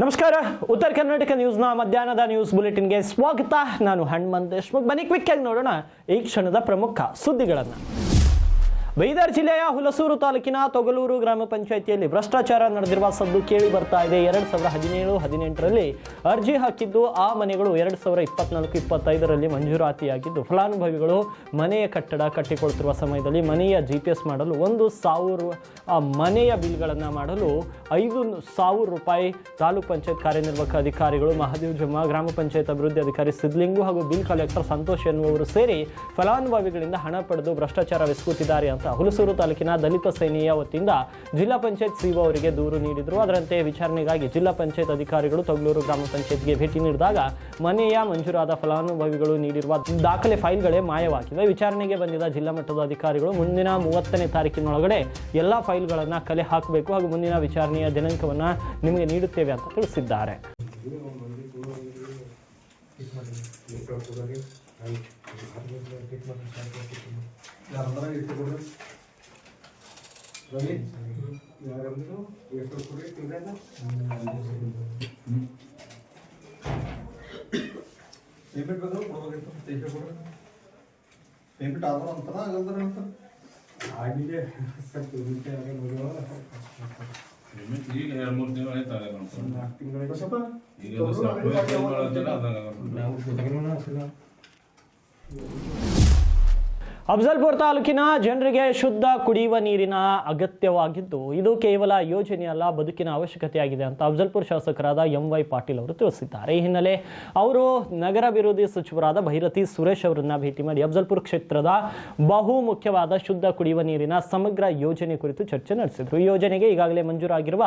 ನಮಸ್ಕಾರ. ಉತ್ತರ ಕರ್ನಾಟಕ ನ್ಯೂಸ್ನ ಮಧ್ಯಾಹ್ನದ ನ್ಯೂಸ್ ಬುಲೆಟಿನ್ಗೆ ಸ್ವಾಗತ. ನಾನು ಹನುಮಂತ್ ದೇಶ್ಮುಖ್. ಬನ್ನಿ ಕ್ವಿಕ್ ಆಗಿ ನೋಡೋಣ ಈ ಕ್ಷಣದ ಪ್ರಮುಖ ಸುದ್ದಿಗಳನ್ನು. ಬೀದರ್ ಜಿಲ್ಲೆಯ ಹುಲಸೂರು ತಾಲೂಕಿನ ತೊಗಲೂರು ಗ್ರಾಮ ಪಂಚಾಯಿತಿಯಲ್ಲಿ ಭ್ರಷ್ಟಾಚಾರ ನಡೆದಿರುವ ಸದ್ದು ಕೇಳಿ ಬರ್ತಾ ಇದೆ. 2017-18ರಲ್ಲಿ ಅರ್ಜಿ ಹಾಕಿದ್ದು ಆ ಮನೆಗಳು 2024-25ರಲ್ಲಿ ಮಂಜೂರಾತಿಯಾಗಿದ್ದು, ಫಲಾನುಭವಿಗಳು ಮನೆಯ ಕಟ್ಟಡ ಕಟ್ಟಿಕೊಳ್ತಿರುವ ಸಮಯದಲ್ಲಿ ಮನೆಯ GPS ಮಾಡಲು 1,000 ಮನೆಯ ಬಿಲ್ಗಳನ್ನು ಮಾಡಲು 5,000 ರೂಪಾಯಿ ತಾಲೂಕ್ ಪಂಚಾಯತ್ ಕಾರ್ಯನಿರ್ವಾಹಕ ಅಧಿಕಾರಿಗಳು ಮಹಾದೇವ್ ಜಮ್ಮ, ಗ್ರಾಮ ಪಂಚಾಯತ್ ಅಭಿವೃದ್ಧಿ ಅಧಿಕಾರಿ ಸಿದ್ಲಿಂಗು ಹಾಗೂ ಬಿಲ್ ಕಲೆಕ್ಟರ್ ಸಂತೋಷ್ ಎನ್ನುವರು ಸೇರಿ ಫಲಾನುಭವಿಗಳಿಂದ ಹಣ ಪಡೆದು ಭ್ರಷ್ಟಾಚಾರವೆಸಗುತ್ತಿದ್ದಾರೆ ಅಂತ ಹುಲಸೂರು ತಾಲೂಕಿನ ದಲಿತ ಸೇನೆಯ ವತಿಯಿಂದ ಜಿಲ್ಲಾ ಪಂಚಾಯತ್ ಸಿಒ ಅವರಿಗೆ ದೂರು ನೀಡಿದರು. ಅದರಂತೆ ವಿಚಾರಣೆಗಾಗಿ ಜಿಲ್ಲಾ ಪಂಚಾಯತ್ ಅಧಿಕಾರಿಗಳು ತೊಗಲೂರು ಗ್ರಾಮ ಪಂಚಾಯತ್ಗೆ ಭೇಟಿ ನೀಡಿದಾಗ ಮನೆಯ ಮಂಜೂರಾದ ಫಲಾನುಭವಿಗಳು ನೀಡಿರುವ ದಾಖಲೆ ಫೈಲ್ಗಳೇ ಮಾಯವಾಗಿವೆ. ವಿಚಾರಣೆಗೆ ಬಂದಿದ್ದ ಜಿಲ್ಲಾ ಮಟ್ಟದ ಅಧಿಕಾರಿಗಳು ಮುಂದಿನ 30ನೇ ತಾರೀಕಿನೊಳಗಡೆ ಎಲ್ಲ ಫೈಲ್ಗಳನ್ನು ಕಲೆ ಹಾಕಬೇಕು ಹಾಗೂ ಮುಂದಿನ ವಿಚಾರಣೆಯ ದಿನಾಂಕವನ್ನು ನಿಮಗೆ ನೀಡುತ್ತೇವೆ ಅಂತ ತಿಳಿಸಿದ್ದಾರೆ. ಪೇಮೆಂಟ್ ಬಂದ್ರೆ ಕೊಡಬೇಕಿತ್ತು, ಪೇಮೆಂಟ್ ಆದ್ರೂ ಅಂತಾರ ಆಗಲ್ದಾರ ಅಂತ ಆಗಿದೆ. ಈಗ 2-3 ತಿಂಗಳು ಆಯ್ತು. 4 ತಿಂಗಳಿಗೆ ಸ್ವಲ್ಪ ಅಫಜಲ್ಪುರ ತಾಲೂಕಿನ ಜನರಿಗೆ ಶುದ್ಧ ಕುಡಿಯುವ ನೀರಿನ ಅಗತ್ಯವಾಗಿದ್ದು, ಇದು ಕೇವಲ ಯೋಜನೆಯಲ್ಲ, ಬದುಕಿನ ಅವಶ್ಯಕತೆಯಾಗಿದೆ ಅಂತ ಅಫಜಲ್ಪುರ ಶಾಸಕರಾದ MY ಪಾಟೀಲ್ ಅವರು ತಿಳಿಸಿದ್ದಾರೆ. ಈ ಹಿನ್ನೆಲೆ ಅವರು ನಗರಾಭಿವೃದ್ಧಿ ಸಚಿವರಾದ ಭೈರತಿ ಸುರೇಶ್ ಅವರನ್ನ ಭೇಟಿ ಮಾಡಿ ಅಫಜಲ್ಪುರ ಕ್ಷೇತ್ರದ ಬಹು ಮುಖ್ಯವಾದ ಶುದ್ಧ ಕುಡಿಯುವ ನೀರಿನ ಸಮಗ್ರ ಯೋಜನೆ ಕುರಿತು ಚರ್ಚೆ ನಡೆಸಿದರು. ಈ ಯೋಜನೆಗೆ ಈಗಾಗಲೇ ಮಂಜೂರಾಗಿರುವ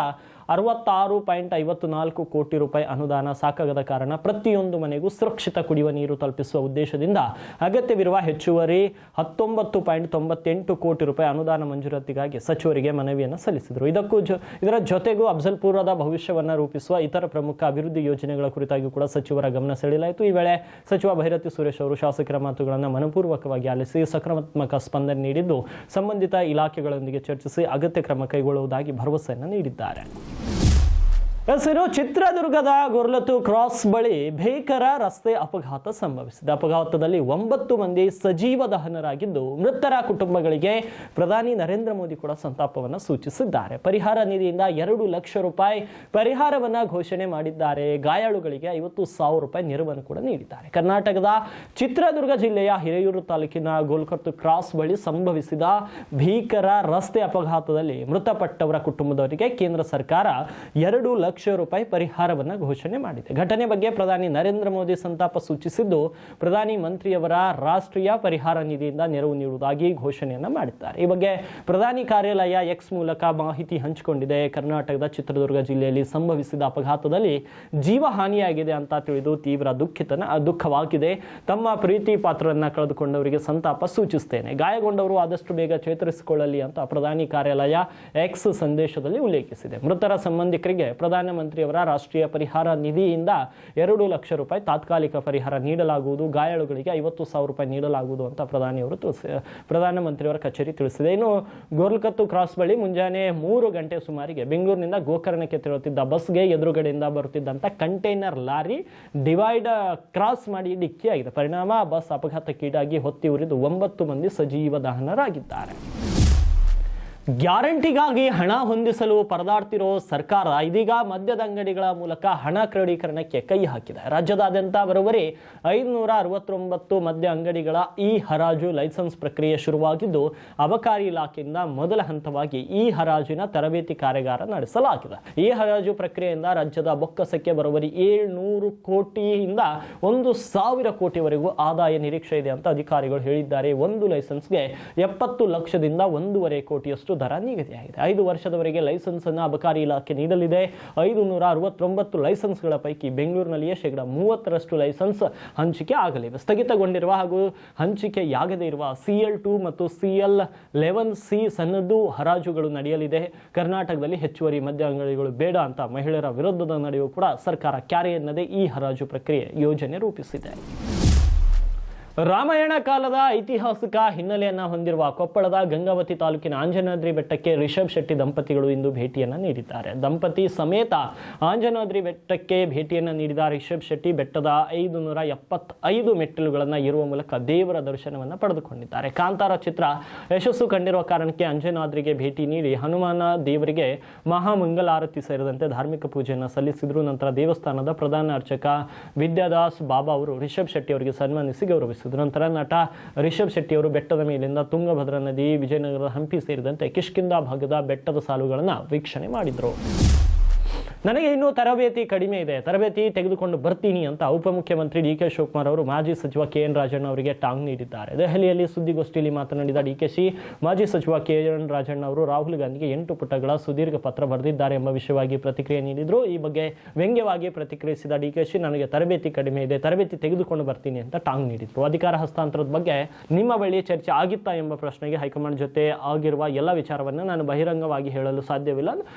66.54 ಕೋಟಿ ರೂಪಾಯಿ ಅನುದಾನ ಸಾಕಾಗದ ಕಾರಣ ಪ್ರತಿಯೊಂದು ಮನೆಗೂ ಸುರಕ್ಷಿತ ಕುಡಿಯುವ ನೀರು ತಲುಪಿಸುವ ಉದ್ದೇಶದಿಂದ ಅಗತ್ಯವಿರುವ ಹೆಚ್ಚುವರಿ 19.98 ಕೋಟಿ ರೂಪಾಯಿ ಅನುದಾನ ಮಂಜೂರಾತಿಗಾಗಿ ಸಚಿವರಿಗೆ ಮನವಿಯನ್ನು ಸಲ್ಲಿಸಿದರು. ಇದರ ಜೊತೆಗೂ ಅಫಜಲ್ಪುರದ ಭವಿಷ್ಯವನ್ನು ರೂಪಿಸುವ ಇತರ ಪ್ರಮುಖ ಅಭಿವೃದ್ಧಿ ಯೋಜನೆಗಳ ಕುರಿತಾಗಿ ಕೂಡ ಸಚಿವರ ಗಮನ ಸೆಳೆಯಲಾಯಿತು. ಈ ವೇಳೆ ಸಚಿವ ಭೈರತಿ ಸುರೇಶ್ ಅವರು ಶಾಸಕರ ಮಾತುಗಳನ್ನು ಮನಪೂರ್ವಕವಾಗಿ ಆಲಿಸಿ ಸಕಾರಾತ್ಮಕ ಸ್ಪಂದನೆ ನೀಡಿದ್ದು, ಸಂಬಂಧಿತ ಇಲಾಖೆಗಳೊಂದಿಗೆ ಚರ್ಚಿಸಿ ಅಗತ್ಯ ಕ್ರಮ ಕೈಗೊಳ್ಳುವುದಾಗಿ ಭರವಸೆಯನ್ನು ನೀಡಿದ್ದಾರೆ. ಚಿತ್ರದುರ್ಗದ ಗೊರ್ಲತ್ತು ಕ್ರಾಸ್ ಬಳಿ ಭೀಕರ ರಸ್ತೆ ಅಪಘಾತ ಸಂಭವಿಸಿದೆ. ಅಪಘಾತದಲ್ಲಿ 9 ಮಂದಿ ಸಜೀವ ದಹನರಾಗಿದ್ದು, ಮೃತರ ಕುಟುಂಬಗಳಿಗೆ ಪ್ರಧಾನಿ ನರೇಂದ್ರ ಮೋದಿ ಕೂಡ ಸಂತಾಪವನ್ನು ಸೂಚಿಸಿದ್ದಾರೆ. ಪರಿಹಾರ ನಿಧಿಯಿಂದ 2 ಲಕ್ಷ ರೂಪಾಯಿ ಪರಿಹಾರವನ್ನು ಘೋಷಣೆ ಮಾಡಿದ್ದಾರೆ. ಗಾಯಾಳುಗಳಿಗೆ 50,000 ರೂಪಾಯಿ ನೆರವನ್ನು ಕೂಡ ನೀಡಿದ್ದಾರೆ. ಕರ್ನಾಟಕದ ಚಿತ್ರದುರ್ಗ ಜಿಲ್ಲೆಯ ಹಿರಿಯೂರು ತಾಲೂಕಿನ ಗೋಲ್ಕತ್ತು ಕ್ರಾಸ್ ಬಳಿ ಸಂಭವಿಸಿದ ಭೀಕರ ರಸ್ತೆ ಅಪಘಾತದಲ್ಲಿ ಮೃತಪಟ್ಟವರ ಕುಟುಂಬದವರಿಗೆ ಕೇಂದ್ರ ಸರ್ಕಾರ 2 ಲಕ್ಷ ರೂಪಾಯಿ ಪರಿಹಾರವನ್ನು ಘೋಷಣೆ ಮಾಡಿದೆ. ಘಟನೆ ಬಗ್ಗೆ ಪ್ರಧಾನಿ ನರೇಂದ್ರ ಮೋದಿ ಸಂತಾಪ ಸೂಚಿಸಿದ್ದು, ಪ್ರಧಾನಿ ಮಂತ್ರಿಯವರ ರಾಷ್ಟ್ರೀಯ ಪರಿಹಾರ ನಿಧಿಯಿಂದ ನೆರವು ನೀಡುವುದಾಗಿ ಘೋಷಣೆಯನ್ನು ಮಾಡಿದ್ದಾರೆ. ಈ ಬಗ್ಗೆ ಪ್ರಧಾನಿ ಕಾರ್ಯಾಲಯ X ಮೂಲಕ ಮಾಹಿತಿ ಹಂಚಿಕೊಂಡಿದೆ. ಕರ್ನಾಟಕದ ಚಿತ್ರದುರ್ಗ ಜಿಲ್ಲೆಯಲ್ಲಿ ಸಂಭವಿಸಿದ ಅಪಘಾತದಲ್ಲಿ ಜೀವ ಹಾನಿಯಾಗಿದೆ ಅಂತ ತಿಳಿದು ತೀವ್ರ ದುಃಖವಾಗಿದೆ. ತಮ್ಮ ಪ್ರೀತಿ ಪಾತ್ರರನ್ನ ಕಳೆದುಕೊಂಡವರಿಗೆ ಸಂತಾಪ ಸೂಚಿಸುತ್ತೇನೆ. ಗಾಯಗೊಂಡವರು ಆದಷ್ಟು ಬೇಗ ಚೇತರಿಸಿಕೊಳ್ಳಲಿ ಅಂತ ಪ್ರಧಾನಿ ಕಾರ್ಯಾಲಯ X ಸಂದೇಶದಲ್ಲಿ ಉಲ್ಲೇಖಿಸಿದೆ. ಮೃತರ ಸಂಬಂಧಿಕರಿಗೆ ಪ್ರಧಾನಮಂತ್ರಿಯವರ ರಾಷ್ಟ್ರೀಯ ಪರಿಹಾರ ನಿಧಿಯಿಂದ 2 ಲಕ್ಷ ರೂಪಾಯಿ ತಾತ್ಕಾಲಿಕ ಪರಿಹಾರ ನೀಡಲಾಗುವುದು. ಗಾಯಾಳುಗಳಿಗೆ 50,000 ರೂಪಾಯಿ ನೀಡಲಾಗುವುದು ಅಂತ ಪ್ರಧಾನಮಂತ್ರಿಯವರ ಕಚೇರಿ ತಿಳಿಸಿದೆ. ಇನ್ನು ಗೋಲ್ಕತ್ತು ಕ್ರಾಸ್ ಬಳಿ ಮುಂಜಾನೆ 3 ಗಂಟೆ ಸುಮಾರಿಗೆ ಬೆಂಗಳೂರಿನಿಂದ ಗೋಕರ್ಣಕ್ಕೆ ತೆರಳುತ್ತಿದ್ದ ಬಸ್ಗೆ ಎದುರುಗಡೆಯಿಂದ ಬರುತ್ತಿದ್ದಂಥ ಕಂಟೈನರ್ ಲಾರಿ ಡಿವೈಡ್ ಕ್ರಾಸ್ ಮಾಡಿ ಡಿಕ್ಕಿಯಾಗಿದೆ. ಪರಿಣಾಮ ಬಸ್ ಅಪಘಾತಕ್ಕೀಡಾಗಿ ಹೊತ್ತಿ ಉರಿದು 9 ಮಂದಿ ಸಜೀವ ದಹನರಾಗಿದ್ದಾರೆ. ಗ್ಯಾರಂಟಿಗಾಗಿ ಹಣ ಹೊಂದಿಸಲು ಪರದಾಡ್ತಿರೋ ಸರ್ಕಾರ ಇದೀಗ ಮದ್ಯದ ಅಂಗಡಿಗಳ ಮೂಲಕ ಹಣ ಕ್ರೋಢೀಕರಣಕ್ಕೆ ಕೈ ಹಾಕಿದೆ. ರಾಜ್ಯದಾದ್ಯಂತ ಬರೋಬ್ಬರಿ 569 ಮದ್ಯ ಅಂಗಡಿಗಳ ಈ ಹರಾಜು ಲೈಸೆನ್ಸ್ ಪ್ರಕ್ರಿಯೆ ಶುರುವಾಗಿದ್ದು, ಅಬಕಾರಿ ಇಲಾಖೆಯಿಂದ ಮೊದಲ ಹಂತವಾಗಿ ಈ ಹರಾಜಿನ ತರಬೇತಿ ಕಾರ್ಯಾಗಾರ ನಡೆಸಲಾಗಿದೆ. ಈ ಹರಾಜು ಪ್ರಕ್ರಿಯೆಯಿಂದ ರಾಜ್ಯದ ಬೊಕ್ಕಸಕ್ಕೆ ಬರೋಬ್ಬರಿ 700 ಕೋಟಿಯಿಂದ 1,000 ಕೋಟಿವರೆಗೂ ಆದಾಯ ನಿರೀಕ್ಷೆ ಇದೆ ಅಂತ ಅಧಿಕಾರಿಗಳು ಹೇಳಿದ್ದಾರೆ. ಒಂದು ಲೈಸೆನ್ಸ್ಗೆ 70 ಲಕ್ಷದಿಂದ 1.5 ಕೋಟಿಯಷ್ಟು ದರ ನಿಗದಿಯಾಗಿದೆ. 5 ವರ್ಷದವರೆಗೆ ಲೈಸೆನ್ಸ್ ಅನ್ನು ಅಬಕಾರಿ ಇಲಾಖೆ ನೀಡಲಿದೆ. 569 ಲೈಸೆನ್ಸ್ಗಳ ಪೈಕಿ ಬೆಂಗಳೂರಿನಲ್ಲಿಯೇ 30% ಲೈಸೆನ್ಸ್ ಹಂಚಿಕೆ ಆಗಲಿವೆ. ಸ್ಥಗಿತಗೊಂಡಿರುವ ಹಾಗೂ ಹಂಚಿಕೆಯಾಗದೇ ಇರುವ CL2 ಮತ್ತು CL11C ಸನ್ನದ್ದು ಹರಾಜುಗಳು ನಡೆಯಲಿದೆ. ಕರ್ನಾಟಕದಲ್ಲಿ ಹೆಚ್ಚುವರಿ ಮದ್ಯ ಅಂಗಡಿಗಳು ಬೇಡ ಅಂತ ಮಹಿಳೆಯರ ವಿರುದ್ಧದ ನಡೆಯೂ ಕೂಡ ಸರ್ಕಾರ ಕ್ಯಾರೆ ಎನ್ನದೇ ಈ ಹರಾಜು ಪ್ರಕ್ರಿಯೆ ಯೋಜನೆ ರೂಪಿಸಿದೆ. ರಾಮಾಯಣ ಕಾಲದ ಐತಿಹಾಸಿಕ ಹಿನ್ನೆಲೆಯನ್ನ ಹೊಂದಿರುವ ಕೊಪ್ಪಳದ ಗಂಗಾವತಿ ತಾಲೂಕಿನ ಆಂಜನಾದ್ರಿ ಬೆಟ್ಟಕ್ಕೆ ರಿಷಬ್ ಶೆಟ್ಟಿ ದಂಪತಿಗಳು ಇಂದು ಭೇಟಿಯನ್ನ ನೀಡಿದ್ದಾರೆ. ದಂಪತಿ ಸಮೇತ ಆಂಜನಾದ್ರಿ ಬೆಟ್ಟಕ್ಕೆ ಭೇಟಿಯನ್ನ ನೀಡಿದ ರಿಷಬ್ ಶೆಟ್ಟಿ ಬೆಟ್ಟದ 575 ಮೆಟ್ಟಿಲುಗಳನ್ನು ಏರುವ ಮೂಲಕ ದೇವರ ದರ್ಶನವನ್ನು ಪಡೆದುಕೊಂಡಿದ್ದಾರೆ. ಕಾಂತಾರ ಚಿತ್ರ ಯಶಸ್ಸು ಕಂಡಿರುವ ಕಾರಣಕ್ಕೆ ಅಂಜನಾದ್ರಿಗೆ ಭೇಟಿ ನೀಡಿ ಹನುಮಾನ ದೇವರಿಗೆ ಮಹಾಮಂಗಲಾರತಿ ಸೇರಿದಂತೆ ಧಾರ್ಮಿಕ ಪೂಜೆಯನ್ನು ಸಲ್ಲಿಸಿದರು. ನಂತರ ದೇವಸ್ಥಾನದ ಪ್ರಧಾನ ಅರ್ಚಕ ವಿದ್ಯಾದಾಸ್ ಬಾಬಾ ಅವರು ರಿಷಬ್ ಶೆಟ್ಟಿ ಅವರಿಗೆ ಸನ್ಮಾನಿಸಿ ಗೌರವಿಸಿದರು. ನಂತರ ನಟ ರಿಷಬ್ ಶೆಟ್ಟಿ ಅವರು ಬೆಟ್ಟದ ಮೇಲಿಂದ ತುಂಗಭದ್ರಾ ನದಿ, ವಿಜಯನಗರದ ಹಂಪಿ ಸೇರಿದಂತೆ ಕಿಷ್ಕಿಂಧ ಭಾಗದ ಬೆಟ್ಟದ ಸಾಲುಗಳನ್ನು ವೀಕ್ಷಣೆ ಮಾಡಿದರು. ನನಗೆ ಇನ್ನೂ ತರಬೇತಿ ಕಡಿಮೆ ಇದೆ, ತರಬೇತಿ ತೆಗೆದುಕೊಂಡು ಬರ್ತೀನಿ ಅಂತ ಉಪಮುಖ್ಯಮಂತ್ರಿ ಡಿ.ಕೆ. ಶಿವಕುಮಾರ್ ಅವರು ಮಾಜಿ ಸಚಿವ ಕೆ.ಎನ್. ರಾಜಣ್ಣ ಅವರಿಗೆ ಟಾಂಗ್ ನೀಡಿದ್ದಾರೆ. ದೆಹಲಿಯಲ್ಲಿ ಸುದ್ದಿಗೋಷ್ಠಿಯಲ್ಲಿ ಮಾತನಾಡಿದ ಡಿ.ಕೆ.ಶಿ, ಮಾಜಿ ಸಚಿವ ಕೆ.ಎನ್. ರಾಜಣ್ಣ ಅವರು ರಾಹುಲ್ ಗಾಂಧಿಗೆ 8 ಪುಟಗಳ ಸುದೀರ್ಘ ಪತ್ರ ಬರೆದಿದ್ದಾರೆ ಎಂಬ ವಿಷಯವಾಗಿ ಪ್ರತಿಕ್ರಿಯೆ ನೀಡಿದರು. ಈ ಬಗ್ಗೆ ವ್ಯಂಗ್ಯವಾಗಿ ಪ್ರತಿಕ್ರಿಯಿಸಿದ ಡಿ.ಕೆ.ಶಿ, ನನಗೆ ತರಬೇತಿ ಕಡಿಮೆ ಇದೆ, ತರಬೇತಿ ತೆಗೆದುಕೊಂಡು ಬರ್ತೀನಿ ಅಂತ ಟಾಂಗ್ ನೀಡಿದರು. ಅಧಿಕಾರ ಹಸ್ತಾಂತರದ ಬಗ್ಗೆ ನಿಮ್ಮ ಬಳಿ ಚರ್ಚೆ ಆಗಿತ್ತಾ ಎಂಬ ಪ್ರಶ್ನೆಗೆ ಹೈಕಮಾಂಡ್ ಜೊತೆ ಆಗಿರುವ ಎಲ್ಲ ವಿಚಾರವನ್ನು ನಾನು ಬಹಿರಂಗವಾಗಿ ಹೇಳಲು ಸಾಧ್ಯವಿಲ್ಲ.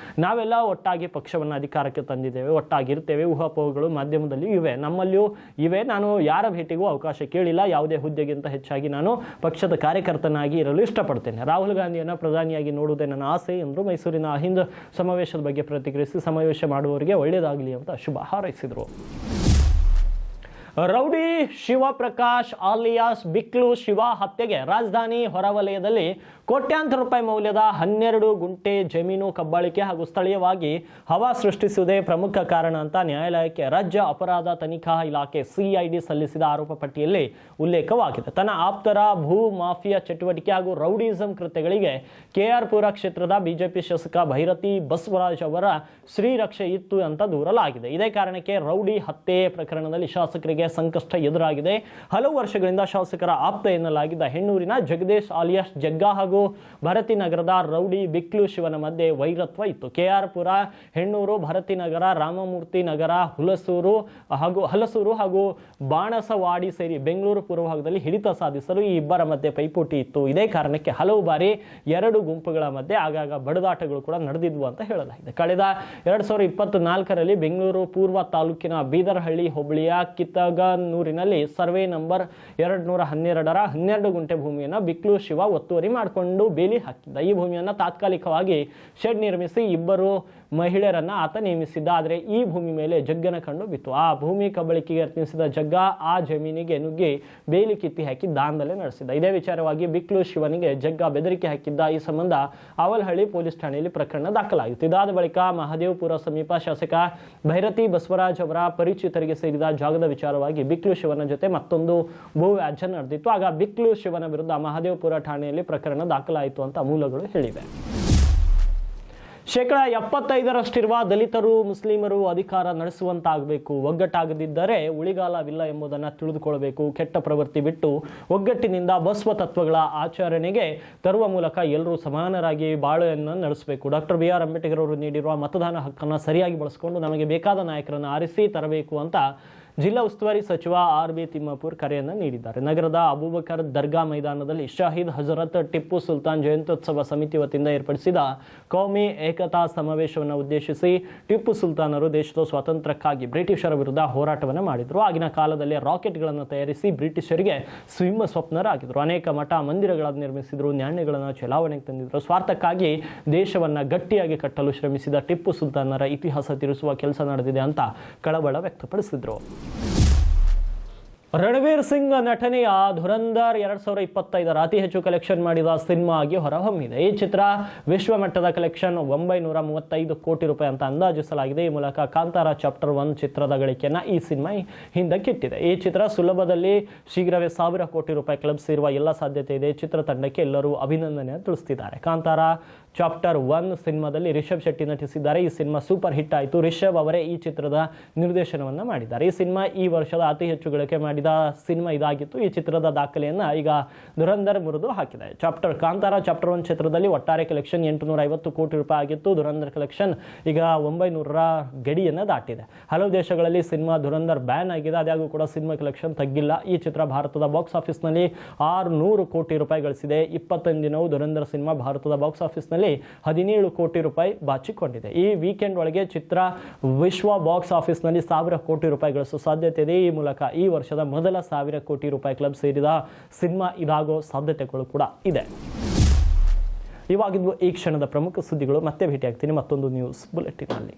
ನಾವೆಲ್ಲ ಒಟ್ಟಾಗಿ ಪಕ್ಷವನ್ನು ಅಧಿಕಾರಕ್ಕೆ ತಂದಿದ್ದೇವೆ, ಒಟ್ಟಾಗಿರ್ತೇವೆ. ಊಹಾಪೋಹಗಳು ಮಾಧ್ಯಮದಲ್ಲಿ ಇವೆ, ನಮ್ಮಲ್ಲಿಯೂ ಇವೆ. ನಾನು ಯಾರ ಭೇಟಿಗೂ ಅವಕಾಶ ಕೇಳಿಲ್ಲ. ಯಾವುದೇ ಹುದ್ದೆಗಿಂತ ಹೆಚ್ಚಾಗಿ ನಾನು ಪಕ್ಷದ ಕಾರ್ಯಕರ್ತನಾಗಿ ಇರಲು ಇಷ್ಟಪಡ್ತೇನೆ. ರಾಹುಲ್ ಗಾಂಧಿಯನ್ನು ಪ್ರಧಾನಿಯಾಗಿ ನೋಡುವುದೇ ನನ್ನ ಆಸೆ ಎಂದರು. ಮೈಸೂರಿನ ಅಹಿಂದ ಸಮಾವೇಶದ ಬಗ್ಗೆ ಪ್ರತಿಕ್ರಿಯಿಸಿ, ಸಮಾವೇಶ ಮಾಡುವವರಿಗೆ ಒಳ್ಳೆಯದಾಗಲಿ ಅಂತ ಶುಭ ಹಾರೈಸಿದರು. ರೌಡಿ ಶಿವಪ್ರಕಾಶ್ ಆಲಿಯಾಸ್ ಬಿಕ್ಲು ಶಿವ ಹತ್ಯೆಗೆ ರಾಜಧಾನಿ ಹೊರವಲಯದಲ್ಲಿ ಕೋಟ್ಯಾಂತರ ರೂಪಾಯಿ ಮೌಲ್ಯದ 12 ಗುಂಟೆ ಜಮೀನು ಕಬ್ಬಾಳಿಕೆ ಹಾಗೂ ಸ್ಥಳೀಯವಾಗಿ ಹವಾ ಸೃಷ್ಟಿಸುವುದೇ ಪ್ರಮುಖ ಕಾರಣ ಅಂತ ನ್ಯಾಯಾಲಯಕ್ಕೆ ರಾಜ್ಯ ಅಪರಾಧ ತನಿಖಾ ಇಲಾಖೆ ಸಿಐಡಿ ಸಲ್ಲಿಸಿದ ಆರೋಪ ಪಟ್ಟಿಯಲ್ಲಿ ಉಲ್ಲೇಖವಾಗಿದೆ. ತನ್ನ ಆಪ್ತರ ಭೂ ಮಾಫಿಯಾ ಚಟುವಟಿಕೆ ಹಾಗೂ ರೌಡಿಸಂ ಕೃತ್ಯಗಳಿಗೆ ಕೆಆರ್ ಪುರ ಕ್ಷೇತ್ರದ ಬಿಜೆಪಿ ಶಾಸಕ ಭೈರತಿ ಬಸವರಾಜ್ ಅವರ ಶ್ರೀರಕ್ಷೆ ಇತ್ತು ಅಂತ ದೂರಲಾಗಿದೆ. ಇದೇ ಕಾರಣಕ್ಕೆ ರೌಡಿ ಹತ್ಯೆ ಪ್ರಕರಣದಲ್ಲಿ ಶಾಸಕರಿಗೆ ಸಂಕಷ್ಟ ಎದುರಾಗಿದೆ. ಹಲವು ವರ್ಷಗಳಿಂದ ಶಾಸಕರ ಆಪ್ತ ಎನ್ನಲಾಗಿದ್ದ ಹೆಣ್ಣೂರಿನ ಜಗದೀಶ್ ಆಲಿಯಾಸ್ ಜಗ್ಗಾ ಹಾಗೂ ಭರತಿನಗರದ ರೌಡಿ ಬಿಕ್ಲು ಶಿವನ ಮಧ್ಯೆ ವೈರತ್ವ ಇತ್ತು. ಕೆಆರ್ ಪುರ, ಹೆಣ್ಣೂರು, ಭರತಿನಗರ, ರಾಮಮೂರ್ತಿ ನಗರ, ಹಲಸೂರು ಹಾಗೂ ಬಾಣಸವಾಡಿ ಸೇರಿ ಬೆಂಗಳೂರು ಪೂರ್ವಭಾಗದಲ್ಲಿ ಹಿಡಿತ ಸಾಧಿಸಲು ಈ ಇಬ್ಬರ ಮಧ್ಯೆ ಪೈಪೋಟಿ ಇತ್ತು. ಇದೇ ಕಾರಣಕ್ಕೆ ಹಲವು ಬಾರಿ 2 ಗುಂಪುಗಳ ಮಧ್ಯೆ ಆಗಾಗ ಬಡದಾಟಗಳು ಕೂಡ ನಡೆದಿದ್ವು ಅಂತ ಹೇಳಲಾಗಿದೆ. ಕಳೆದ 2024ರಲ್ಲಿ ಬೆಂಗಳೂರು ಪೂರ್ವ ತಾಲೂಕಿನ ಬೀದರ್ಹಳ್ಳಿ ಹೋಬಳಿಯ ಕಿತ್ತಗನೂರಿನಲ್ಲಿ ಸರ್ವೆ ನಂಬರ್ 212ರ 12 ಗುಂಟೆ ಭೂಮಿಯನ್ನು ಬಿಕ್ಲು ಶಿವ ಒತ್ತುವರಿ ಮಾಡಿಕೊಂಡು ಬೇಲಿ ಹಾಕಿದ್ದ. ಈ ಭೂಮಿಯನ್ನು ತಾತ್ಕಾಲಿಕವಾಗಿ ಶೆಡ್ ನಿರ್ಮಿಸಿ 2 ಮಹಿಳೆಯರನ್ನ ಆತ ನೇಮಿಸಿದ್ದ. ಆದರೆ ಈ ಭೂಮಿ ಮೇಲೆ ಜಗ್ಗನ ಕಣ್ಣು ಬಿತ್ತು. ಆ ಭೂಮಿ ಕಬಳಿಕೆಗೆ ಯತ್ನಿಸಿದ ಜಗ್ಗ ಆ ಜಮೀನಿಗೆ ನುಗ್ಗಿ ಬೇಲಿ ಕಿತ್ತಿ ಹಾಕಿ ದಾಂಧಲೆ ನಡೆಸಿದ್ದ. ಇದೇ ವಿಚಾರವಾಗಿ ಬಿಕ್ಲು ಶಿವನಿಗೆ ಜಗ್ಗ ಬೆದರಿಕೆ ಹಾಕಿದ್ದ. ಈ ಸಂಬಂಧ ಅವಲಹಳ್ಳಿ ಪೊಲೀಸ್ ಠಾಣೆಯಲ್ಲಿ ಪ್ರಕರಣ ದಾಖಲಾಗಿತ್ತು. ಇದಾದ ಬಳಿಕ ಮಹದೇವಪುರ ಸಮೀಪ ಶಾಸಕ ಭೈರತಿ ಬಸವರಾಜ್ ಅವರ ಪರಿಚಿತರಿಗೆ ಸೇರಿದ ಜಾಗದ ವಿಚಾರವಾಗಿ ಬಿಕ್ಲು ಶಿವನ ಜೊತೆ ಮತ್ತೊಂದು ಭೂ ವ್ಯಾಜ್ಯ ನಡೆದಿತ್ತು. ಆಗ ಬಿಕ್ಲು ಶಿವನ ವಿರುದ್ಧ ಮಹದೇವಪುರ ಠಾಣೆಯಲ್ಲಿ ಪ್ರಕರಣ ದಾಖಲಾಯಿತು ಅಂತ ಮೂಲಗಳು ಹೇಳಿವೆ. 75%ರಷ್ಟಿರುವ ದಲಿತರು, ಮುಸ್ಲಿಮರು ಅಧಿಕಾರ ನಡೆಸುವಂತಾಗಬೇಕು. ಒಗ್ಗಟ್ಟಾಗದಿದ್ದರೆ ಉಳಿಗಾಲವಿಲ್ಲ ಎಂಬುದನ್ನು ತಿಳಿದುಕೊಳ್ಳಬೇಕು. ಕೆಟ್ಟ ಪ್ರವೃತ್ತಿ ಬಿಟ್ಟು ಒಗ್ಗಟ್ಟಿನಿಂದ ಬಸವ ತತ್ವಗಳ ಆಚರಣೆಗೆ ತರುವ ಮೂಲಕ ಎಲ್ಲರೂ ಸಮಾನರಾಗಿ ಬಾಳೆಯನ್ನು ನಡೆಸಬೇಕು. Doctor B R. ಅಂಬೇಡ್ಕರ್ ಅವರು ನೀಡಿರುವ ಮತದಾನ ಹಕ್ಕನ್ನು ಸರಿಯಾಗಿ ಬಳಸಿಕೊಂಡು ನಮಗೆ ಬೇಕಾದ ನಾಯಕರನ್ನು ಆರಿಸಿ ತರಬೇಕು ಅಂತ ಜಿಲ್ಲಾ ಉಸ್ತುವಾರಿ ಸಚಿವ ಆರ್.ಬಿ. ತಿಮ್ಮಾಪುರ್ ಕರೆಯನ್ನು ನೀಡಿದ್ದಾರೆ. ನಗರದ ಅಬೂಬಕರ್ ದರ್ಗಾ ಮೈದಾನದಲ್ಲಿ ಶಹೀದ್ ಹಜರತ್ ಟಿಪ್ಪು ಸುಲ್ತಾನ್ ಜಯಂತ್ಯೋತ್ಸವ ಸಮಿತಿ ವತಿಯಿಂದ ಏರ್ಪಡಿಸಿದ ಕೌಮಿ ಏಕತಾ ಸಮಾವೇಶವನ್ನು ಉದ್ದೇಶಿಸಿ ಟಿಪ್ಪು ಸುಲ್ತಾನರು ದೇಶದ ಸ್ವಾತಂತ್ರ್ಯಕ್ಕಾಗಿ ಬ್ರಿಟಿಷರ ವಿರುದ್ಧ ಹೋರಾಟವನ್ನು ಮಾಡಿದರು. ಆಗಿನ ಕಾಲದಲ್ಲಿ ರಾಕೆಟ್ಗಳನ್ನು ತಯಾರಿಸಿ ಬ್ರಿಟಿಷರಿಗೆ ಸಿಂಹ ಸ್ವಪ್ನರಾಗಿದ್ದರು. ಅನೇಕ ಮಠ ಮಂದಿರಗಳನ್ನು ನಿರ್ಮಿಸಿದರು, ನಾಣ್ಯಗಳನ್ನು ಚಲಾವಣೆಗೆ ತಂದಿದ್ದರು. ಸ್ವಾರ್ಥಕ್ಕಾಗಿ ದೇಶವನ್ನು ಗಟ್ಟಿಯಾಗಿ ಕಟ್ಟಲು ಶ್ರಮಿಸಿದ ಟಿಪ್ಪು ಸುಲ್ತಾನರ ಇತಿಹಾಸ ತಿರುಸುವ ಕೆಲಸ ನಡೆದಿದೆ ಅಂತ ಕಳವಳ ವ್ಯಕ್ತಪಡಿಸಿದರು. ರಣವೀರ್ ಸಿಂಗ್ ನಟನೆಯ ಧುರಂಧರ್ 2025ರ ಅತಿ ಹೆಚ್ಚು ಕಲೆಕ್ಷನ್ ಮಾಡಿದ ಸಿನಿಮಾ ಆಗಿ ಹೊರಹೊಮ್ಮಿದೆ. ಈ ಚಿತ್ರ ವಿಶ್ವಮಟ್ಟದ ಕಲೆಕ್ಷನ್ 935 ಕೋಟಿ ರೂಪಾಯಿ ಅಂತ ಅಂದಾಜಿಸಲಾಗಿದೆ. ಈ ಮೂಲಕ ಕಾಂತಾರ ಚಾಪ್ಟರ್ 1 ಚಿತ್ರದ ಗಳಿಕೆಯನ್ನು ಈ ಸಿನಿಮಾ ಹಿಂದಕ್ಕಿಟ್ಟಿದೆ. ಈ ಚಿತ್ರ ಸುಲಭದಲ್ಲಿ ಶೀಘ್ರವೇ 1000 ಕೋಟಿ ರೂಪಾಯಿ ಕ್ಲಬ್ಸಿರುವ ಎಲ್ಲ ಸಾಧ್ಯತೆ ಇದೆ. ಚಿತ್ರತಂಡಕ್ಕೆ ಎಲ್ಲರೂ ಅಭಿನಂದನೆ ತಿಳಿಸುತ್ತಿದ್ದಾರೆ. ಕಾಂತಾರ ಚಾಪ್ಟರ್ 1 ಸಿನಿಮಾದಲ್ಲಿ ರಿಷಬ್ ಶೆಟ್ಟಿ ನಟಿಸಿದ್ದಾರೆ. ಈ ಸಿನಿಮಾ ಸೂಪರ್ ಹಿಟ್ ಆಯಿತು. ರಿಷಬ್ ಅವರೇ ಈ ಚಿತ್ರದ ನಿರ್ದೇಶನವನ್ನು ಮಾಡಿದ್ದಾರೆ. ಈ ಸಿನಿಮಾ ಈ ವರ್ಷದ ಅತಿ ಹೆಚ್ಚು ಗಳಿಕೆ ಮಾಡಿದ ಸಿನಿಮಾ ಇದಾಗಿತ್ತು. ಈ ಚಿತ್ರದ ದಾಖಲೆಯನ್ನು ಈಗ ಧುರಂಧರ್ ಮುರಿದು ಹಾಕಿದೆ. ಕಾಂತಾರ ಚಾಪ್ಟರ್ 1 ಚಿತ್ರದಲ್ಲಿ ಒಟ್ಟಾರೆ ಕಲೆಕ್ಷನ್ 850 ಕೋಟಿ ರೂಪಾಯಿ ಆಗಿತ್ತು. ಧುರಂಧರ್ ಕಲೆಕ್ಷನ್ ಈಗ 900ರ ಗಡಿಯನ್ನು ದಾಟಿದೆ. ಹಲವು ದೇಶಗಳಲ್ಲಿ ಸಿನಿಮಾ ಧುರಂಧರ್ ಬ್ಯಾನ್ ಆಗಿದೆ. ಅದಾಗೂ ಕೂಡ ಸಿನಿಮಾ ಕಲೆಕ್ಷನ್ ತಗ್ಗಿಲ್ಲ. ಈ ಚಿತ್ರ ಭಾರತದ ಬಾಕ್ಸ್ ಆಫೀಸ್ನಲ್ಲಿ 600 ಕೋಟಿ ರೂಪಾಯಿ ಗಳಿಸಿದೆ. 25 ದಿನವೂ ಧುರಂಧರ್ ಸಿನಿಮಾ ಭಾರತದ ಬಾಕ್ಸ್ ಆಫೀಸ್ನಲ್ಲಿ 17 ಕೋಟಿ ರೂಪಾಯಿ ಬಾಚಿಕೊಂಡಿದೆ. ಈ ವೀಕೆಂಡ್ ಒಳಗೆ ಚಿತ್ರ ವಿಶ್ವ ಬಾಕ್ಸ್ ಆಫೀಸ್ನಲ್ಲಿ 1000 ಕೋಟಿ ರೂಪಾಯಿ ಗಳಿಸುವ ಸಾಧ್ಯತೆ ಇದೆ. ಈ ಮೂಲಕ ಈ ವರ್ಷದ ಮೊದಲ 1,000 ಕೋಟಿ ರೂಪಾಯಿ ಕ್ಲಬ್ ಸೇರಿದ ಸಿನಿಮಾ ಇದಾಗೋ ಸಾಧ್ಯತೆಗಳು ಕೂಡ ಇದೆ. ಇವಾಗಿದ್ವು ಈ ಕ್ಷಣದ ಪ್ರಮುಖ ಸುದ್ದಿಗಳು. ಮತ್ತೆ ಭೇಟಿಯಾಗ್ತೀನಿ ಮತ್ತೊಂದು ನ್ಯೂಸ್ ಬುಲೆಟಿನ್ನಲ್ಲಿ.